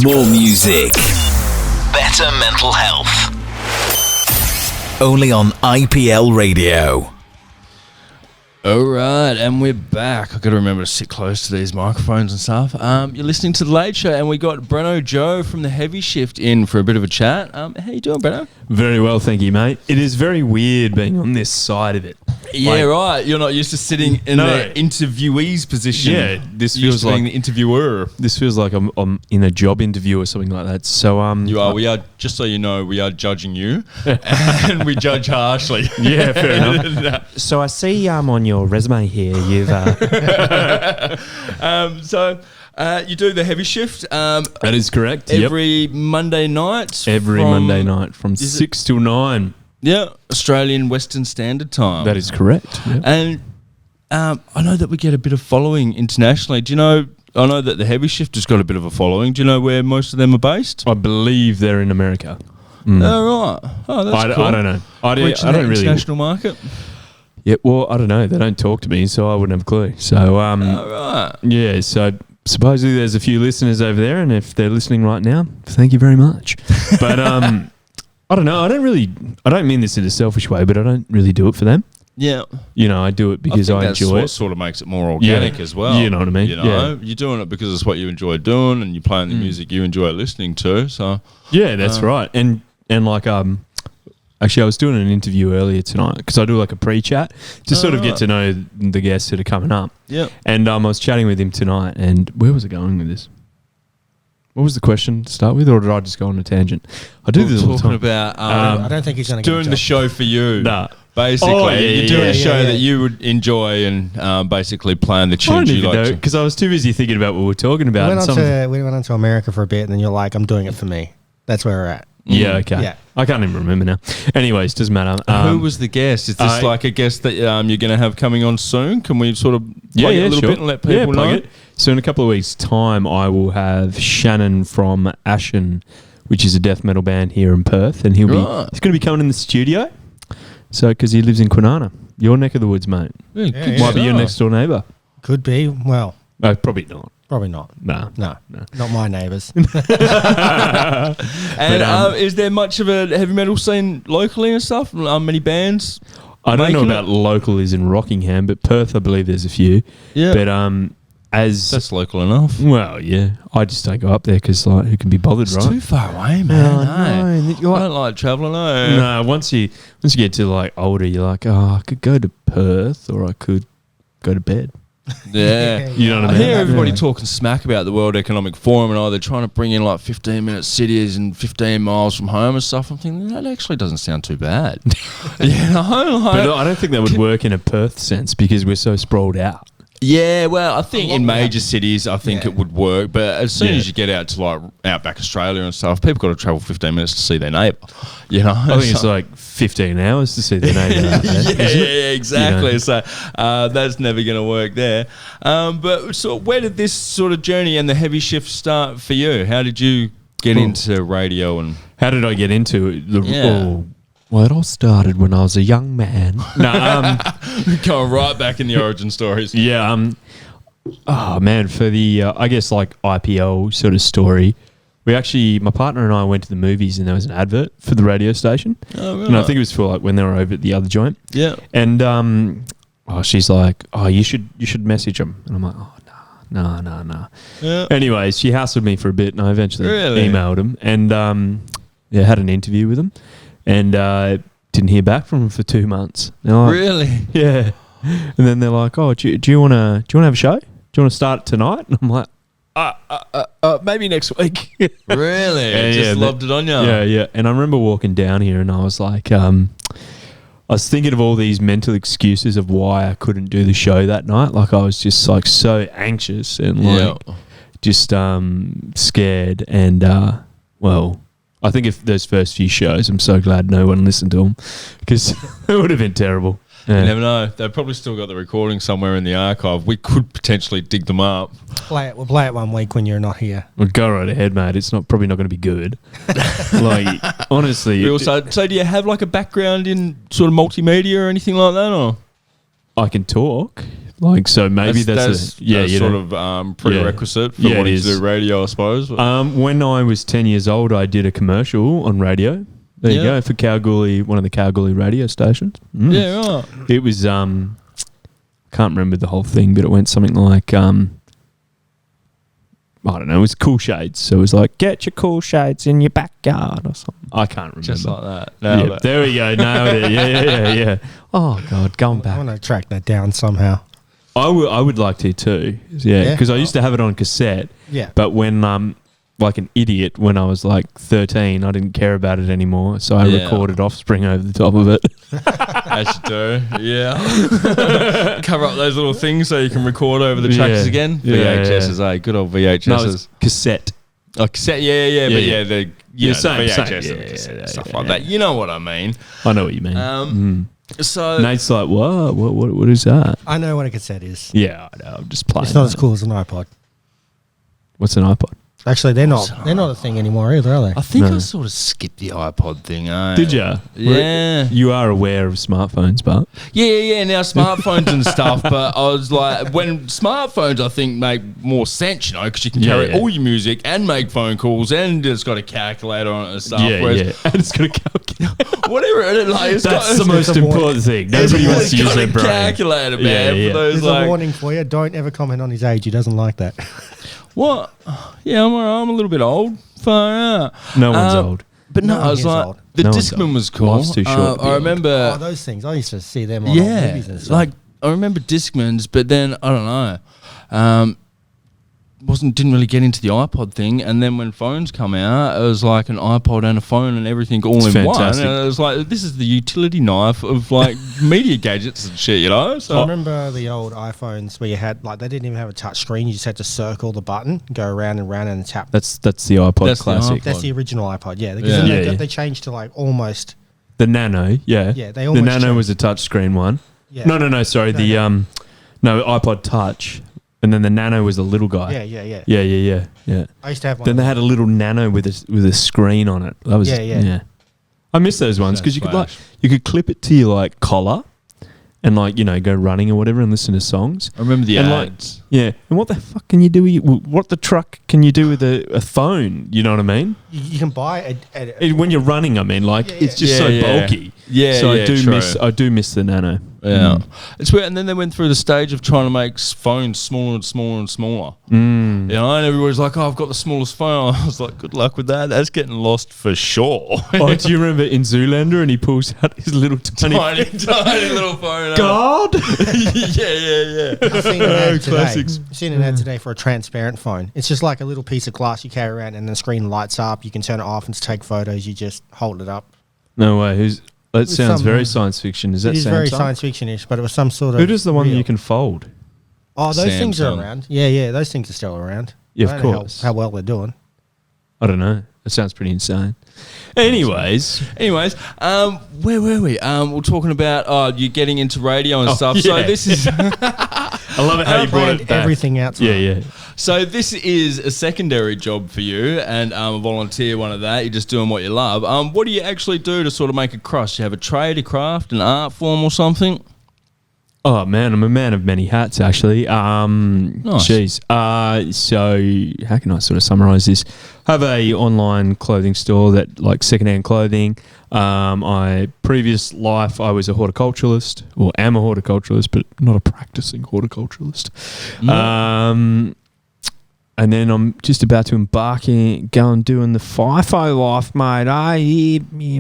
More music. Better mental health. Only on IPL Radio. All right, and we're back. I've got to remember to sit close to these microphones and stuff. You're listening to The Late Show, and we got Breno Joe from The Heavy Shift in for a bit of a chat. How you doing, Breno? Very well, thank you, mate. It is very weird being on this side of it. Yeah, right. You're not used to sitting in the interviewee's position. Yeah, this feels like being the interviewer. This feels like I'm in a job interview or something like that. So you are. We are. Just so you know, we are judging you, and we judge harshly. Yeah, fair enough. So I see on your resume here you've. You do The Heavy Shift. That is correct. Every Monday night. Monday night from 6 till 9. Yeah, Australian Western Standard Time. That is correct. Yep. And I know that we get a bit of following internationally. Do you know? I know that The Heavy Shift has got a bit of a following. Do you know where most of them are based? I believe they're in America. Oh, right. Oh, that's cool. I don't know. I don't really international market. Yeah, well, I don't know. They don't talk to me, so I wouldn't have a clue. So, right. Yeah, so supposedly there's a few listeners over there, and if they're listening right now, thank you very much. But I don't know. I don't mean this in a selfish way, but I don't really do it for them. Yeah. You know, I do it because I enjoy it. That's what sort of makes it more organic as well. You know what I mean? You're doing it because it's what you enjoy doing, and you're playing the music you enjoy listening to. So yeah, that's right. And like actually, I was doing an interview earlier tonight because I do like a pre-chat to sort of get to know the guests that are coming up. Yeah. And I was chatting with him tonight, and where was it going with this? What was the question to start with, or did I just go on a tangent? I do this all the time. About I don't think he's going to doing the show for you. Nah. Basically, you're doing a show that you would enjoy, and basically playing the tunes you like. Because I was too busy thinking about what we were talking about. We went on to America for a bit, and then you're like, I'm doing it for me. That's where we're at. Yeah, okay. Yeah. I can't even remember now. Anyways, doesn't matter. Who was the guest? Is this like a guest that you're going to have coming on soon? Can we sort of plug it a little bit and let people know? It. So in a couple of weeks' time, I will have Shannon from Ashen, which is a death metal band here in Perth, and he's going to be coming in the studio. So because he lives in Kwinana, your neck of the woods, mate. Might be your next door neighbour. Could be. Well, probably not. Probably not. No. Not my neighbours. And is there much of a heavy metal scene locally and stuff? Many bands? I don't know about local is in Rockingham, but Perth, I believe there's a few. Yeah. But that's local enough. Well, yeah. I just don't go up there because who can be bothered, right? It's too far away, man. I don't like travelling. No, once you get to like older, you're like, I could go to Perth or I could go to bed. Yeah. You know what I mean? I hear everybody talking smack about the World Economic Forum and they're trying to bring in like 15-minute cities and 15 miles from home and stuff. I'm thinking, that actually doesn't sound too bad. But I don't think that would work in a Perth sense because we're so sprawled out. Yeah, well, I think in major cities, it would work. But as soon as you get out to like outback Australia and stuff, people got to travel 15 minutes to see their neighbour. You know, I think it's like 15 hours to see their neighbour. Yeah, exactly. You know? So that's never going to work there. But so, where did this sort of journey and the Heavy Shift start for you? How did you get into radio and how did I get into it? Well, it all started when I was a young man. Going right back in the origin stories. Yeah. Oh, man, for the, I guess, like IPL sort of story, my partner and I went to the movies and there was an advert for the radio station. Oh, really? And I think it was for like when they were over at the other joint. Yeah. And she's like, you should message them. And I'm like, no. Yeah. Anyways, she hassled me for a bit and I eventually emailed him and had an interview with him. And didn't hear back from them for 2 months. Like, really? Yeah. And then they're like, do you want to have a show? Do you want to start tonight? And I'm like, maybe next week. Really? Just lobbed it on you? Yeah. And I remember walking down here and I was like, I was thinking of all these mental excuses of why I couldn't do the show that night. Like I was just like so anxious and just scared. And I think if those first few shows, I'm so glad no one listened to them because it would have been terrible. Yeah. You never know. They've probably still got the recording somewhere in the archive. We could potentially dig them up. We'll play it 1 week when you're not here. Well, go right ahead, mate. It's probably not going to be good. Like, honestly. So do you have like a background in sort of multimedia or anything like that? Or I can talk, Like, so maybe that's sort of prerequisite for wanting to do radio, I suppose. When I was 10 years old, I did a commercial on radio. There you go, for Kalgoorlie, one of the Kalgoorlie radio stations. Yeah, right. It was, can't remember the whole thing, but it went something like, I don't know, it was Cool Shades. So it was like, get your cool shades in your backyard or something. I can't remember. Just like that. Yeah, there we go, nailed it. Yeah. Oh, God, going back. I want to track that down somehow. I would like to too. Yeah, because I used to have it on cassette. Yeah. But when, like an idiot, when I was like 13, I didn't care about it anymore. So I recorded Offspring over the top of it. As you do, yeah. Cover up those little things so you can record over the tracks again. VHSs, good old VHSs. No, it's cassette. Oh, cassette, yeah. But the VHS and stuff like that. You know what I mean. I know what you mean. So Nate's like, what is that? I know what a cassette is. Yeah, I know. I'm just playing. It's not as cool as an iPod. What's an iPod? Actually, they're not a thing anymore either, are they? I think I sort of skipped the iPod thing. Did you? Yeah. You are aware of smartphones, but yeah. Now smartphones and stuff, but I was like, when smartphones, I think make more sense, because you can carry all your music and make phone calls, and it's got a calculator on it and stuff. And it's got a calculator. Whatever. That's the most important thing. Nobody wants to use their brain. Calculator, man. For those, There's a warning for you. Don't ever comment on his age. He doesn't like that. What? Yeah, I'm a little bit old. Far out. No one's old. But no, I was like, old. The Discman was cool. Life's too short. I remember. Oh, those things. I used to see them on old movies and stuff. Like, I remember Discmans, but then, I don't know. Didn't really get into the iPod thing, and then when phones come out, it was like an iPod and a phone and everything all in fantastic. one. And it was like, this is the utility knife of like media gadgets and shit, So I remember the old iPhones where you had they didn't even have a touch screen. You just had to circle the button, go around and round and tap. That's the iPod classic. That's the original iPod. Yeah, because they changed to almost the Nano. Yeah, they almost the Nano changed. was a touch screen one. Yeah. No. Sorry, iPod Touch. And then the Nano was the little guy. Yeah. I used to have one. Then they had a little Nano with a screen on it. That was yeah. I miss those ones because you could clip it to your collar, and go running or whatever and listen to songs. I remember the ads. And what the fuck can you do? What the truck can you do with a phone? You know what I mean? You can buy when you're running. I mean, it's just so bulky. Yeah, so I do miss the Nano. Yeah, it's weird. And then they went through the stage of trying to make phones smaller and smaller and smaller. And everybody's like, "Oh, I've got the smallest phone." I was like, "Good luck with that. That's getting lost for sure." Do you remember in Zoolander and he pulls out his little tiny little phone? God. Yeah. I've seen an ad today. Seen an ad today for a transparent phone. It's just like a little piece of glass you carry around, and the screen lights up. You can turn it off and take photos. You just hold it up. No way. That sounds very science fiction. Is that it is very science fiction-ish, but it was some sort of... Who does the one that you can fold? Oh, those things are around. Yeah, those things are still around. Yeah, of course. How well they're doing. I don't know. That sounds pretty insane. Anyways, where were we? We're talking about you getting into radio and stuff. Yeah. So this is... I love it how you brought it back. Everything out. Yeah. So this is a secondary job for you, and a volunteer one of that. You're just doing what you love. What do you actually do to sort of make a crust? You have a trade, a craft, an art form or something? Oh man, I'm a man of many hats actually. Nice. Jeez. So how can I sort of summarize this? I have a online clothing store that secondhand clothing. My previous life, I was a horticulturalist, or am a horticulturalist, but not a practicing horticulturalist. No. And then I'm just about to go and doing the FIFO life, mate.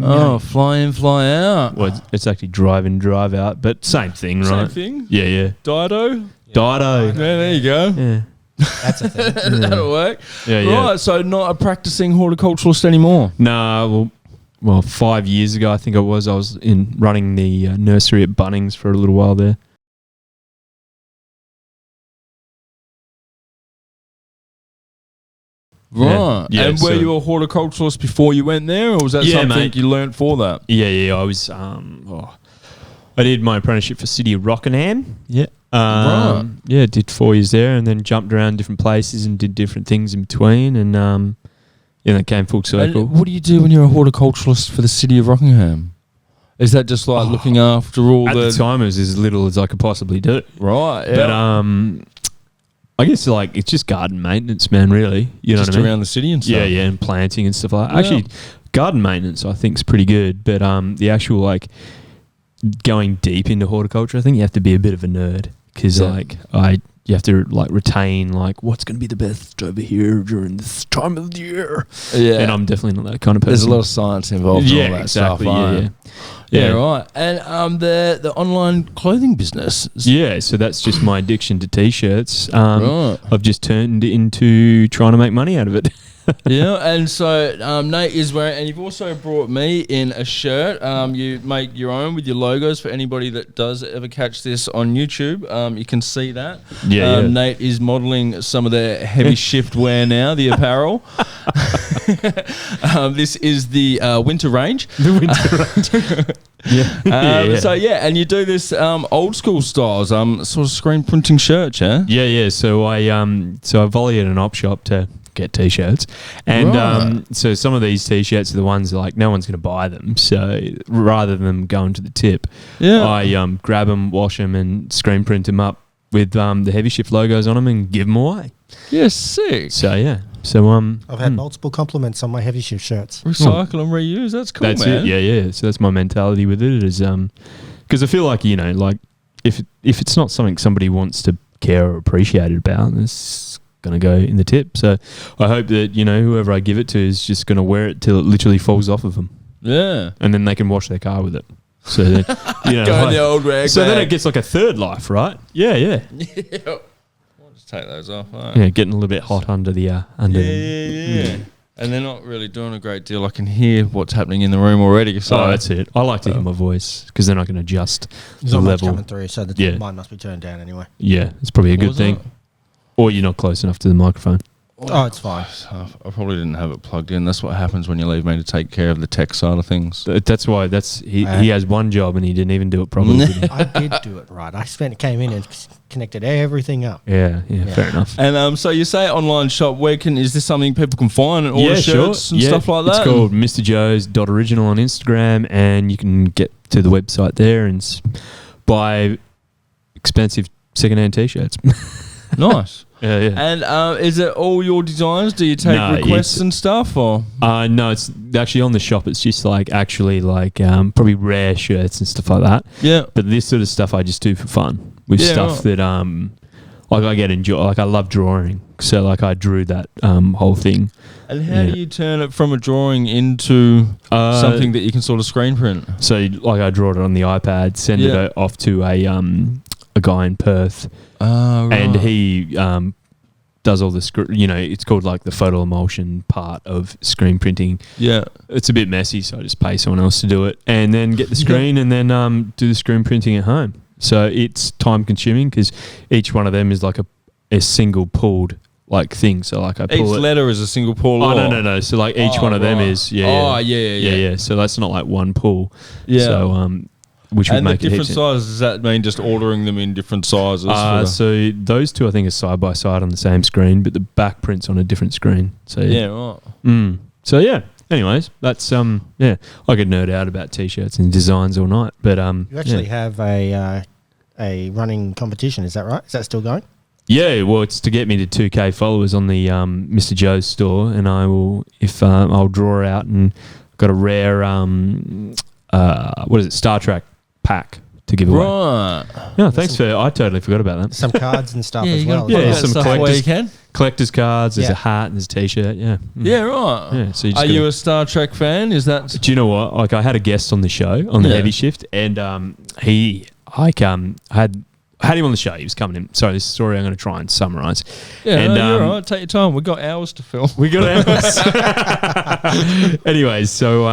Oh, fly in, fly out. Well, it's actually drive in, drive out, but same thing, right? Same thing? Yeah. Dido? Dido. Yeah, there you go. Yeah. That's a thing. That'll work. Yeah. Right, so not a practicing horticulturalist anymore? No, well, 5 years ago, I think I was running the nursery at Bunnings for a little while there. Right. Yeah, and were you a horticulturalist before you went there, or was that something you learnt for that? Yeah. I was. I did my apprenticeship for City of Rockingham. Yeah. Right. Yeah, did 4 years there, and then jumped around different places and did different things in between, and that came full circle. And what do you do when you're a horticulturalist for the City of Rockingham? Is that just like looking after all at the time? It was as little as I could possibly do. Right. Yeah. But I guess like it's just garden maintenance, man. Really, you know just what I mean? Around the city and stuff. Yeah, and planting and stuff like that. Yeah. Actually, garden maintenance I think is pretty good, but the actual like going deep into horticulture, I think you have to be a bit of a nerd because you have to like retain like what's going to be the best over here during this time of the year. Yeah, and I'm definitely not that kind of person. There's a lot of science involved in all that exactly, stuff. Yeah, right. And the online clothing business. Yeah, so that's just my addiction to t-shirts. Right. I've just turned into trying to make money out of it. Yeah, and so Nate is wearing, and you've also brought me in a shirt. You make your own with your logos for anybody that does ever catch this on YouTube. You can see that. Yeah. Nate is modelling some of the heavy shift wear now, the apparel. This is the winter range. The winter range. Yeah. So and you do this old school styles, sort of screen printing shirts, yeah? Yeah. So I volley at an op shop to get t-shirts, and so some of these t-shirts are the ones like no one's going to buy them. So rather than them going to the tip, I grab them, wash them, and screen print them up with the Heavy Shift logos on them and give them away. Yeah, sick. So yeah. So I've had multiple compliments on my Heavy Shift shirts. Recycle and reuse. That's cool, that's man. it. Yeah. So that's my mentality with it. Is because I feel like like if it's not something somebody wants to care or appreciate it about, it's going to go in the tip. So I hope that whoever I give it to is just going to wear it till it literally falls off of them. Yeah, and then they can wash their car with it. So then, go in the old rag. So then it gets like a third life, right? Yeah. I'll just take those off. Right? Yeah, getting a little bit hot under the Yeah. And they're not really doing a great deal. I can hear what's happening in the room already. So that's it. I like to hear my voice because then I can adjust There's the not much level. coming through, so mine must be turned down anyway. Yeah, it's probably a good thing. Or you're not close enough to the microphone. Oh, it's fine. I probably didn't have it plugged in. That's what happens when you leave me to take care of the tech side of things. That's why he has one job and he didn't even do it properly. I did do it right. Came in and connected everything up. Yeah, fair enough. And so you say online shop. Is this something people can find and order shirts and stuff like that? It's called Mr. Joe's.original on Instagram, and you can get to the website there and buy expensive secondhand t-shirts. Nice. Yeah. And is it all your designs? Do you take requests and stuff, or? No, it's actually on the shop. It's just probably rare shirts and stuff like that. Yeah. But this sort of stuff I just do for fun with stuff that I get enjoy. Like I love drawing, so I drew that whole thing. And how do you turn it from a drawing into something that you can sort of screen print? So I draw it on the iPad, send it off to a guy in Perth. Right. And he does all the it's called like the photo emulsion part of screen printing. Yeah, it's a bit messy, so I just pay someone else to do it, and then get the screen, and then do the screen printing at home. So it's time consuming because each one of them is like a single pulled like thing. So I pull each letter is a single pull. Oh no. So each one of them is yeah. So that's not like one pull. Yeah. So which would make it different sizes. Does that mean just ordering them in different sizes? So those two I think are side by side on the same screen, but the back print's on a different screen. So right. So yeah. Anyways, that's I could nerd out about t-shirts and designs all night, but you actually have a running competition. Is that right? Is that still going? Yeah, well, it's to get me to 2K followers on the Mr. Joe's store, and I will I'll draw out and got a rare Star Trek pack to give away. Right. Yeah, thanks I totally forgot about that. Some cards and stuff as well. Yeah, some collector's cards. There's a hat and there's a t-shirt. Yeah. Yeah, right. Yeah. So are you a Star Trek fan? Is that? Do you know what? Like, I had a guest on the show on the Heavy Shift, and I had him on the show. He was coming in. Sorry, this story I'm going to try and summarise. Yeah, and, you're all right. Take your time. We've got hours to fill. Anyways, so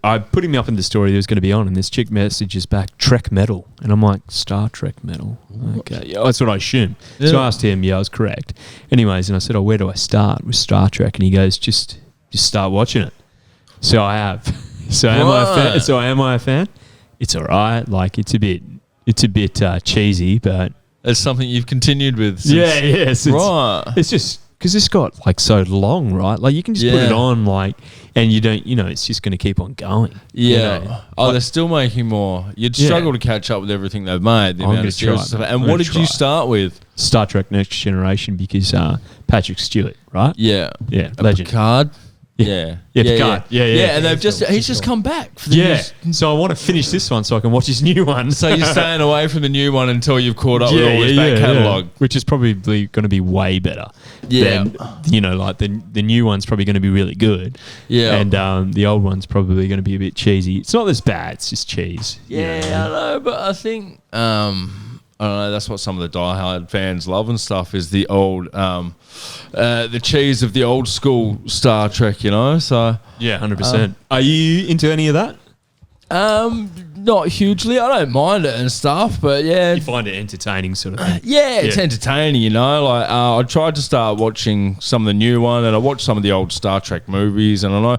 I put him up in the story that was going to be on, and this chick messages back, Trek metal. And I'm like, Star Trek metal. Okay, yeah, that's what I assumed. Yeah. So I asked him, I was correct. Anyways, and I said, where do I start with Star Trek? And he goes, just start watching it. So I have. So am I a fan? It's all right. Like, it's a bit cheesy, but it's something you've continued with. Yes. Right. It's just because it's got like so long, right? Like you can just put it on, like, and you don't, it's just going to keep on going. Yeah. Oh, they're still making more. You'd struggle to catch up with everything they've made. The amount of series stuff. And what did you start with? Star Trek Next Generation, because Patrick Stewart, right? Yeah. Yeah. Legend. Picard. Yeah. Picard. Yeah. And he's just come back for the news. So I want to finish this one so I can watch his new one. So you're staying away from the new one until you've caught up with all his back catalogue. Which is probably going to be way better. Yeah. Than, like the new one's probably going to be really good. Yeah. And the old one's probably going to be a bit cheesy. It's not as bad, it's just cheese. Yeah, I know, but I think I don't know, that's what some of the diehard fans love and stuff, is the old the cheese of the old school Star Trek, so 100%. Are you into any of that? Not hugely. I don't mind it and stuff, but yeah. You find it entertaining, sort of thing. Yeah, it's entertaining, Like I tried to start watching some of the new one, and I watched some of the old Star Trek movies, and I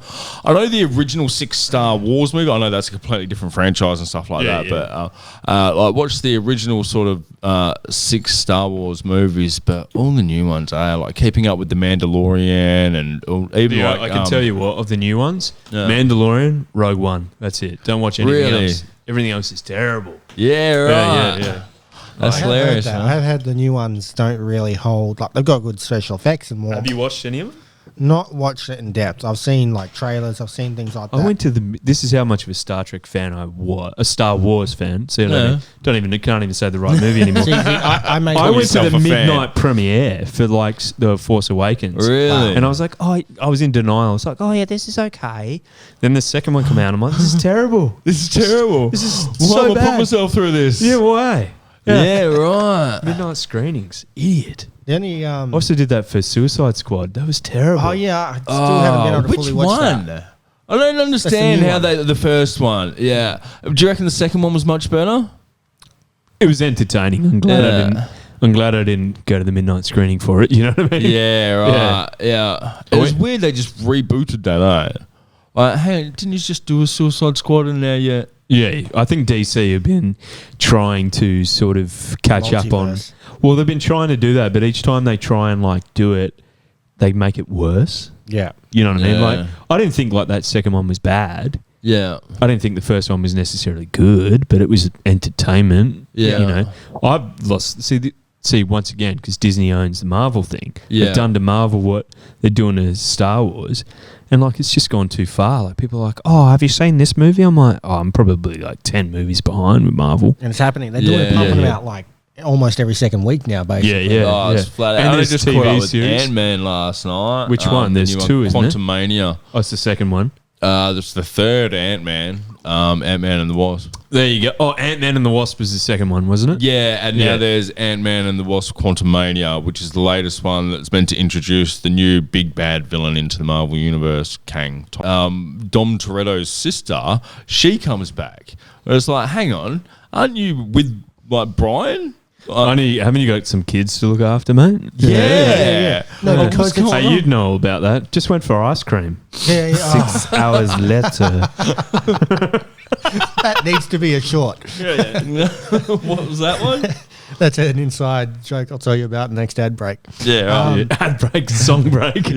know the original 6 Star Wars movie. I know that's a completely different franchise and stuff like that, but I watched the original sort of 6 Star Wars movies, but all the new ones are like Keeping Up with the Mandalorian, and even I can tell you what, of the new ones, Mandalorian, Rogue One. That's it. Don't watch anything else. Everything else is terrible. Yeah, right. Yeah. That's hilarious. I have heard the new ones don't really hold, like, they've got good special effects and more. Have you watched any of them? Not watched it in depth. I've seen like trailers. I've seen things like that. I went to this is how much of a Star Trek fan I was. A Star Wars fan. So can't even say the right movie anymore. I went to the midnight premiere for like the Force Awakens. Really? And I was like, I was in denial. I was like, oh yeah, this is okay. Then the second one came out. I'm like, this is terrible. This is terrible. This is why so am I bad. put myself through this? Yeah, why? Yeah, right. Midnight screenings. Idiot. The only I also did that for Suicide Squad. That was terrible. Oh yeah, I still haven't been able to fully watch that. I don't understand how the first one. Yeah. Do you reckon the second one was much better? It was entertaining. I'm glad I didn't go to the midnight screening for it. You know what I mean? Yeah, right. Yeah. It was weird they just rebooted that, Like, hey, didn't you just do a Suicide Squad in there yet? Yeah, I think DC have been trying to sort of catch up on. Well, they've been trying to do that, but each time they try and like do it, they make it worse. Yeah, you know what I mean. Like, I didn't think like that second one was bad. Yeah, I didn't think the first one was necessarily good, but it was entertainment. Yeah, I've lost. See once again, because Disney owns the Marvel thing. Yeah, they've done to Marvel what they're doing to Star Wars. And like it's just gone too far. Like people are like, "Oh, have you seen this movie?" I'm like, "Oh, I'm probably like 10 movies behind with Marvel." And it's happening. They're doing pumping them out like almost every second week now, basically. It's flat out. And I just caught up with Ant-Man last night. Which one? There's 2, isn't it? Quantumania. Oh, it's the second one. That's the third Ant-Man. Ant-Man and the Wasp. There you go. Oh, Ant-Man and the Wasp was the second one, wasn't it? Yeah, and now there's Ant-Man and the Wasp Quantumania, which is the latest one that's meant to introduce the new big bad villain into the Marvel Universe, Kang. Dom Toretto's sister, she comes back. But it's like, hang on, aren't you with like Brian? Haven't you got some kids to look after, mate? Yeah. No, because you'd know all about that. Just went for ice cream. 6 hours later. That needs to be a short. What was that one? That's an inside joke I'll tell you about next ad break. Ad break, song break.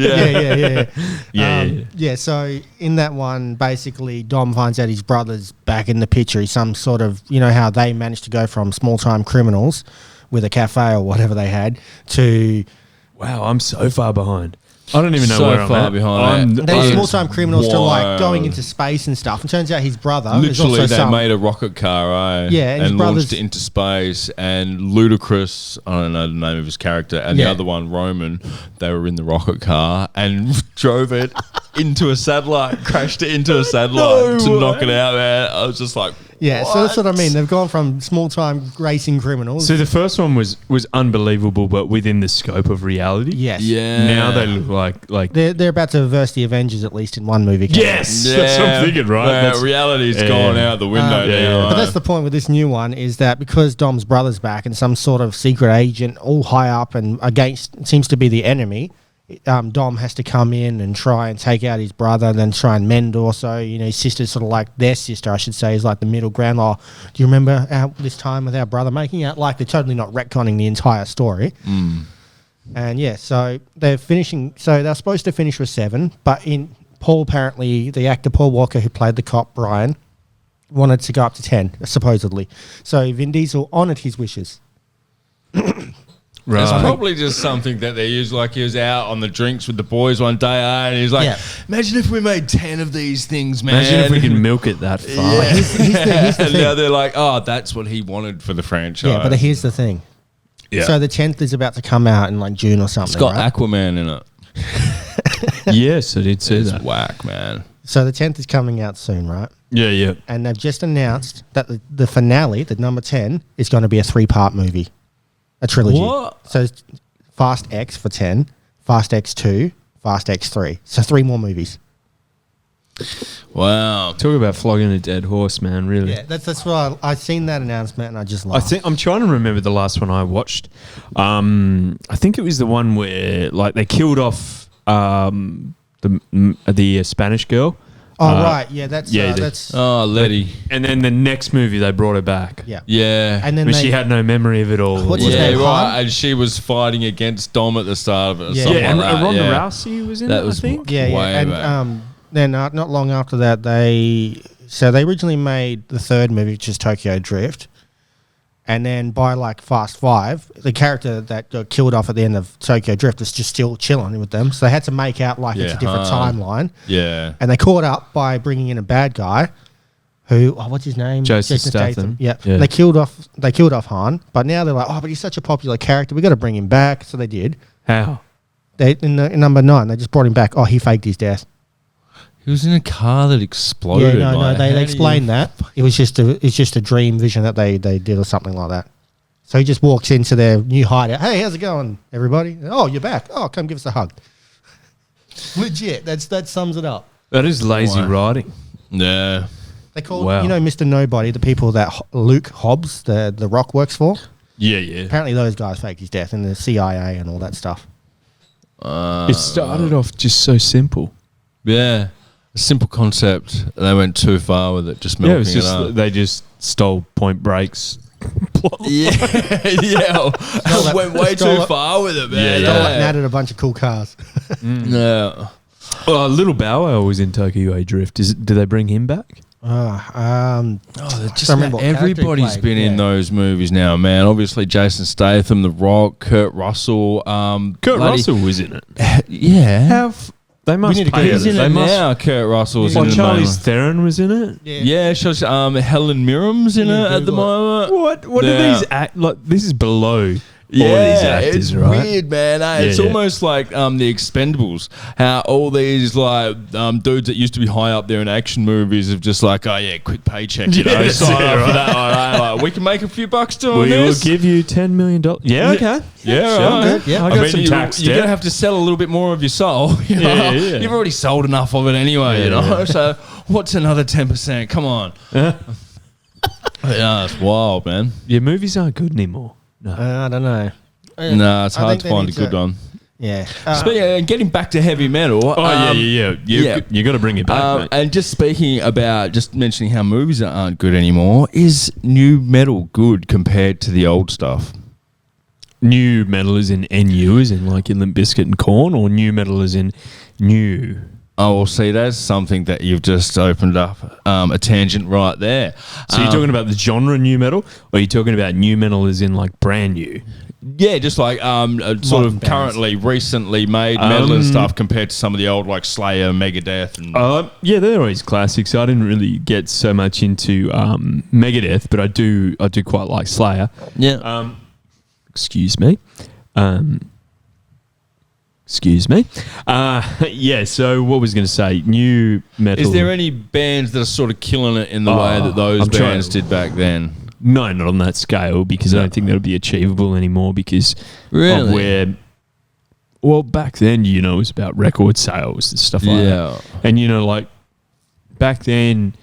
Yeah. So in that one, basically, Dom finds out his brother's back in the picture. He's some sort of, how they managed to go from small-time criminals with a cafe or whatever they had to... Wow, I'm so far behind. I don't even know where I'm far behind. They're small-time criminals to like going into space and stuff. And turns out his brother is also they made a rocket car, Yeah, and launched it into space. And Ludacris, I don't know the name of his character, and the other one, Roman, they were in the rocket car and drove it into a satellite, crashed it into a satellite to knock it out, man. I was just like, yeah, so that's what I mean. They've gone from small-time racing criminals. So the first one was unbelievable, but within the scope of reality. Yes. Yeah. Now they look like they're about to reverse the Avengers, at least in one movie. Yes, that's what I'm thinking, right? Reality's gone out the window now. But that's the point with this new one, is that because Dom's brother's back and some sort of secret agent, all high up and against, seems to be the enemy, Dom has to come in and try and take out his brother and then try and mend also. His sister's sort of like, their sister, I should say, is like the middle ground. Oh, do you remember this time with our brother making out? Like, they're totally not retconning the entire story. And yeah, so they're finishing. So they're supposed to finish with 7, but apparently the actor Paul Walker, who played the cop Brian, wanted to go up to 10 supposedly. So Vin Diesel honoured his wishes. Right. It's probably just something that they use, like he was out on the drinks with the boys one day, and he's like, imagine if we made 10 of these things, man. Imagine if we can milk it that far. Yeah. Here's the And thing. now they're like, oh, that's what he wanted for the franchise. Yeah, but here's the thing. Yeah. So the 10th is about to come out in like June or something. It's got right? Aquaman in it. Yes, I did see It's that. whack, man. So the 10th is coming out soon, right? Yeah. And they've just announced that the finale, the number 10, is going to be a 3-part movie. A trilogy. What? So it's Fast X for 10, Fast X2, Fast X3. So 3 more movies. Wow. Talk about flogging a dead horse, man, really. Yeah, that's why I seen that announcement and I just laughed. I'm trying to remember the last one I watched. I think it was the one where like they killed off the Spanish girl. Oh, right. Yeah, that's... Oh, Letty. And then the next movie they brought her back. yeah. Yeah. And then But she had no memory of it all. What's his Yeah, name? right. And she was fighting against Dom at the start of it. Or Yeah. something Yeah, and like that. Ronda yeah. Rousey was in That it, was I think. Yeah, way and back. then not long after that, they originally made the 3rd movie, which is Tokyo Drift, and then by like Fast 5, the character that got killed off at the end of Tokyo Drift is just still chilling with them, so they had to make out like it's a different timeline, Yeah. and they caught up by bringing in a bad guy. Who? Oh, what's his name? Jason Statham. Yeah. Yeah. They killed off Han, but now they're like, oh, but he's such a popular character. We got to bring him back. So they did. How? In number 9, they just brought him back. Oh, he faked his death. He was in a car that exploded. Yeah, no, like, they how do explained that. It's just a dream vision that they did or something like that. So he just walks into their new hideout. Hey, how's it going, everybody? Oh, you're back. Oh, come give us a hug. Legit. That sums it up. That is lazy writing. Yeah. They called, Wow. Mr. Nobody, the people that Luke Hobbs, the Rock, works for. Yeah. Apparently those guys faked his death, and the CIA and all that stuff. It started off just so simple. Yeah. A simple concept. They went too far with it, just Yeah, it milking was just up. they just stole Point Break's plot. Yeah. Went way stole too it. far with it, man. Yeah. Stole it and added a bunch of cool cars. Yeah. Little Bow Wow was in Tokyo Drift. Do they bring him back? Oh, they're just remember what character he everybody's played, been in yeah. those movies now, man. Obviously, Jason Statham, The Rock, Kurt Russell. Kurt Russell was in it. Yeah. They must need to pay go- us. He's in They it must. now. Kurt Russell's Oh, in the Charlize moment. Theron was in it. Yeah, she's Helen Mirren's in Yeah, it at the Google it. moment. What Yeah. are these like? This is below all of Yeah, these actors, it's right? weird, man. It's Yeah. almost like the Expendables. How all these like dudes that used to be high up there in action movies have just like, oh yeah, quick paycheck, you know, Yeah, sign yeah, up for right. that. Like, we can make a few bucks doing We will this. give you $10 million. Yeah, okay. Yeah, Sure, right. good. Yeah. I got some tax you're debt. gonna have to sell a little bit more of your soul. You know? Yeah. You've already sold enough of it anyway. You know, so what's another 10%? Come on. Yeah, it's wild, man. Your movies aren't good anymore. No. I don't know. No, it's I hard think to they find a need good to- one. Yeah. Getting back to heavy metal. Oh, yeah. You got to bring it back, mate. And just speaking about, just mentioning how movies aren't good anymore, is new metal good compared to the old stuff? New metal is in NU, as in like in Limp Bizkit and Korn, or new metal is in new? Oh, well, see, that's something that you've just opened up a tangent right there. So you're talking about the genre new metal, or are you talking about new metal as in like brand new? Yeah, just like sort Modern of bands. currently, recently made metal and stuff compared to some of the old like Slayer, Megadeth, and Yeah, they're always classics. I didn't really get so much into Megadeth, but I do quite like Slayer. yeah. Excuse me. Excuse me. Yeah, so what was going to say? New metal. Is there any bands that are sort of killing it in the way that those I'm trying- bands did back then? No, not on that scale, because I don't think that would be achievable anymore because Really? of where... Well, back then, it was about record sales and stuff like that. And, like, back then,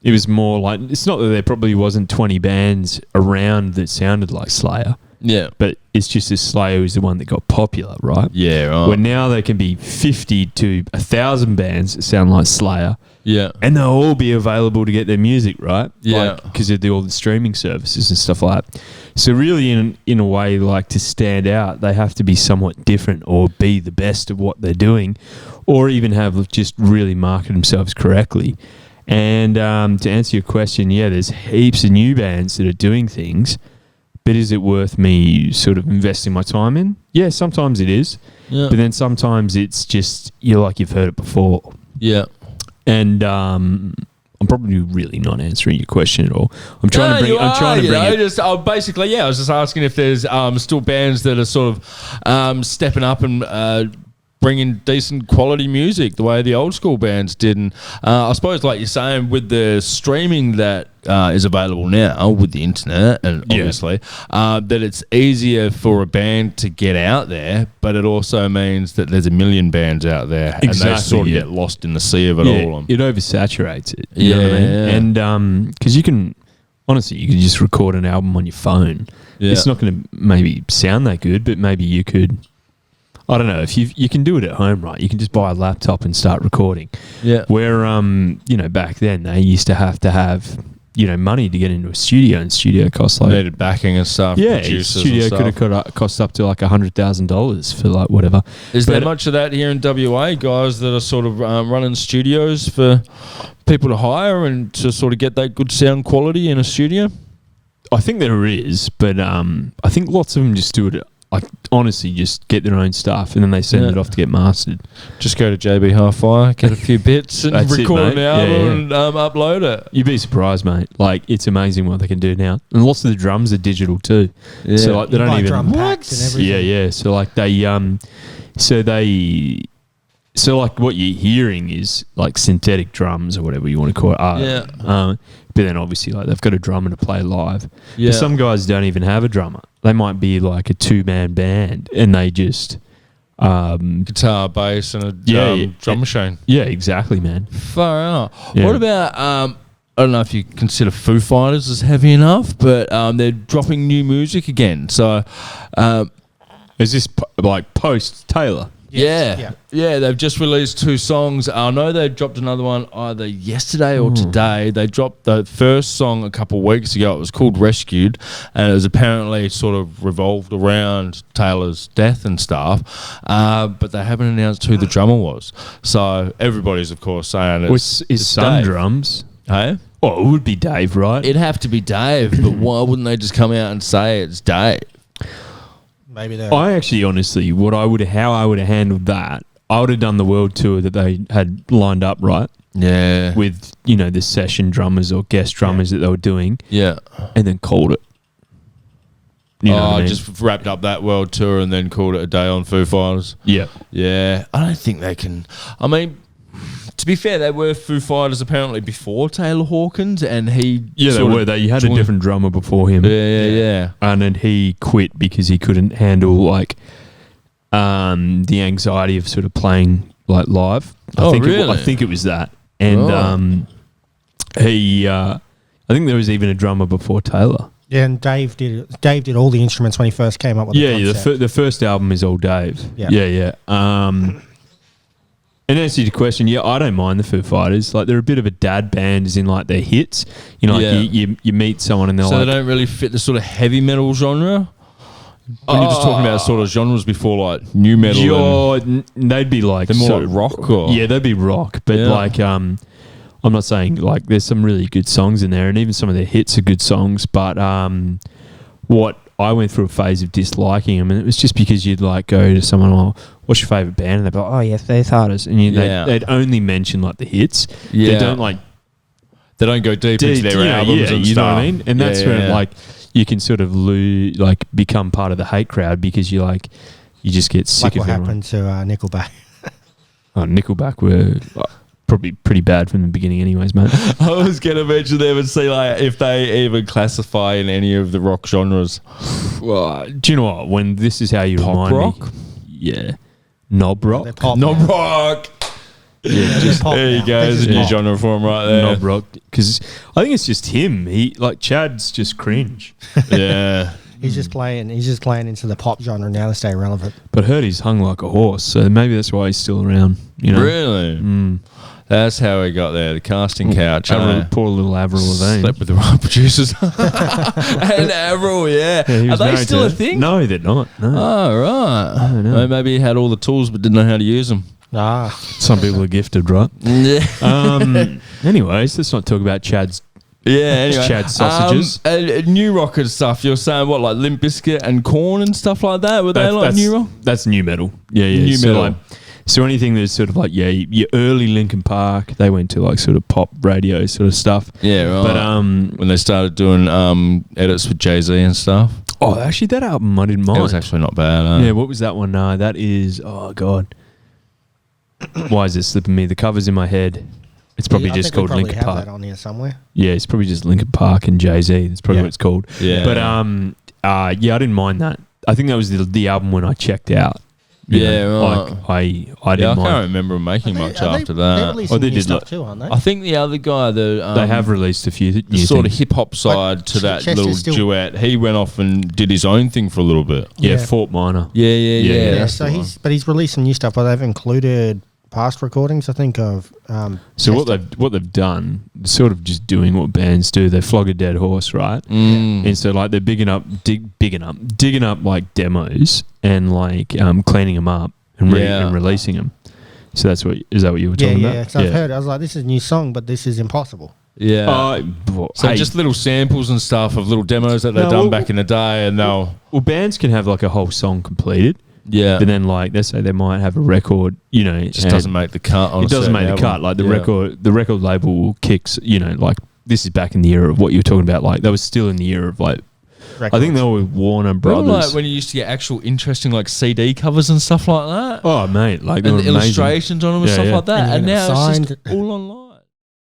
it was more like... It's not that there probably wasn't 20 bands around that sounded like Slayer, Yeah. but it's just that Slayer was the one that got popular, right? Yeah, right. Where now there can be 50 to 1,000 bands that sound like Slayer, Yeah. And they'll all be available to get their music, right? Yeah. Because of all the streaming services and stuff like that. So really, in a way, like to stand out, they have to be somewhat different or be the best of what they're doing, or even have just really market themselves correctly. And to answer your question, yeah, there's heaps of new bands that are doing things, but is it worth me sort of investing my time in? Yeah, sometimes it is. Yeah. But then sometimes it's just, you've heard it before. Yeah. And I'm probably really not answering your question at all. I'm trying to bring it. Basically, I was just asking if there's still bands that are sort of stepping up and bringing decent quality music the way the old school bands did. And I suppose, like you're saying, with the streaming that is available now with the internet, and obviously that it's easier for a band to get out there, but it also means that there's a million bands out there, and they sort of get lost in the sea of it all. It oversaturates it. You know what I mean? And because you can just record an album on your phone. Yeah. It's not going to maybe sound that good, but maybe you could. I don't know, if you can do it at home, right? You can just buy a laptop and start recording. Yeah. Where back then they used to have money to get into a studio, and studio costs like needed backing and stuff. Yeah, studio could have cost up to like $100,000 for like whatever. Is there much of that here in WA? Guys that are sort of running studios for people to hire and to sort of get that good sound quality in a studio? I think there is, but I think lots of them just do it. Honestly, just get their own stuff and then they send it off to get mastered. Just go to JB Hi-Fi, get a few bits and record an album and upload it. You'd be surprised, mate. Like, it's amazing what they can do now. And lots of the drums are digital too. Yeah. So like, they don't even drum packs and everything. Yeah. So like so like what you're hearing is like synthetic drums or whatever you want to call it. But then obviously like they've got a drummer to play live. Yeah. But some guys don't even have a drummer. They might be like a 2-man band and they just guitar, bass, and a drum machine. Yeah, exactly, man. Far out. Yeah. What about I don't know if you consider Foo Fighters as heavy enough, but they're dropping new music again. So is this like post Taylor? Yes. Yeah, they've just released 2 songs. I know they dropped another one either yesterday or today. They dropped the first song a couple of weeks ago. It was called Rescued, and it was apparently sort of revolved around Taylor's death and stuff, but they haven't announced who the drummer was. So everybody's, of course, saying it's some Dave. Drums. Hey? Oh, it would be Dave, right? It'd have to be Dave, but why wouldn't they just come out and say it's Dave? Maybe I actually, honestly, how I would have handled that, I would have done the world tour that they had lined up, right? Yeah. With, the session drummers or guest drummers that they were doing. Yeah. And then called it. You know what I mean? Just wrapped up that world tour and then called it a day on Foo Fighters. Yeah. Yeah. I don't think they can. I mean, to be fair, they were Foo Fighters apparently before Taylor Hawkins, and he... Yeah, they were. You had a different drummer before him. Yeah. And then he quit because he couldn't handle, like, the anxiety of sort of playing, like, live. Really? I think it was that. And I think there was even a drummer before Taylor. Yeah, and Dave did all the instruments when he first came up with the concept. The first album is all Dave. Yeah. And answer your question, I don't mind the Foo Fighters. Like, they're a bit of a dad band, as in like their hits. You meet someone and they're so they don't really fit the sort of heavy metal genre. When you're just talking about sort of genres before, like new metal. They'd be like they're more like rock, or they'd be rock. But like, I'm not saying like there's some really good songs in there, and even some of their hits are good songs. But what I went through a phase of disliking them, and it was just because you'd like go to someone, what's your favourite band? And they'd be like, oh yeah, Foo Fighters, and they'd only mention like the hits. Yeah. They don't go deep into their albums and you stuff. know what I mean? And that's where like you can sort of become part of the hate crowd because you just get sick of everyone. What happened to Nickelback? Nickelback were probably pretty bad from the beginning anyways, mate. I was going to mention them and see like if they even classify in any of the rock genres. Well, do you know what? When this is how you pop remind rock? me. Yeah. Knob rock. Knob rock. Yeah, there you go. There's a new genre for him right there. Knob rock. Because I think it's just him. Chad's just cringe. Yeah. He's just playing into the pop genre now to stay relevant. But I heard he's hung like a horse, so maybe that's why he's still around. Really? That's how we got there. The casting couch. Poor little Avril Lavigne. Slept with the right producers. And Avril, yeah. he Are was they married still to a her. thing? No, they're not. No. Oh, right. I don't know. Maybe he had all the tools but didn't know how to use them. Some people are gifted, right? Yeah. Anyways, let's not talk about Chad's Anyway. Chad sausages. New rock and stuff. You're saying what, like Limp Bizkit and Korn and stuff like that? Were they like new rock? That's new metal. Yeah. New metal. Like, so anything that's sort of like, your early Linkin Park, they went to like sort of pop radio sort of stuff. Yeah, right. But when they started doing edits with Jay-Z and stuff. Oh, actually, that album I didn't mind. It was actually not bad. Yeah, what was that one? That is, oh God. Why is this slipping me? The cover's in my head. It's probably just called Linkin have Park. that on here somewhere. Yeah, it's probably just Linkin Park and Jay-Z. That's probably what it's called. Yeah. But I didn't mind that. I think that was the album when I checked out. Yeah, right. right. I I didn't mind. can't remember making much after They're that. releasing they new did stuff look- too, aren't they? I think the other guy, They have released a few the new sort of things. hip hop side to that Chester's little still- duet, he went off and did his own thing for a little bit. Yeah, Yeah. Fort Minor. Yeah. Yeah, that's so the one. he's releasing new stuff, but they've included past recordings, I think, of So Chester. what they've done, sort of just doing what bands do. They flog a dead horse, right? And so like they're digging up like demos and like cleaning them up and releasing them. So that what you were talking about? Yeah. So I've heard. I was like, this is a new song, but this is impossible. Yeah. So hey, just little samples and stuff of little demos that they've done back in the day, and they'll bands can have like a whole song completed. but But then, like, let's say they might have a record, it just doesn't make the cut. On it doesn't make the cut. Like the record label kicks, like this is back in the era of what you were talking about. Like that was still in the era of like, I think they were with Warner Brothers. Remember, like when you used to get actual interesting like CD covers and stuff like that. Oh mate, like And they the were illustrations on them and Yeah, stuff yeah. like that. And And you now get it's signed. just all online.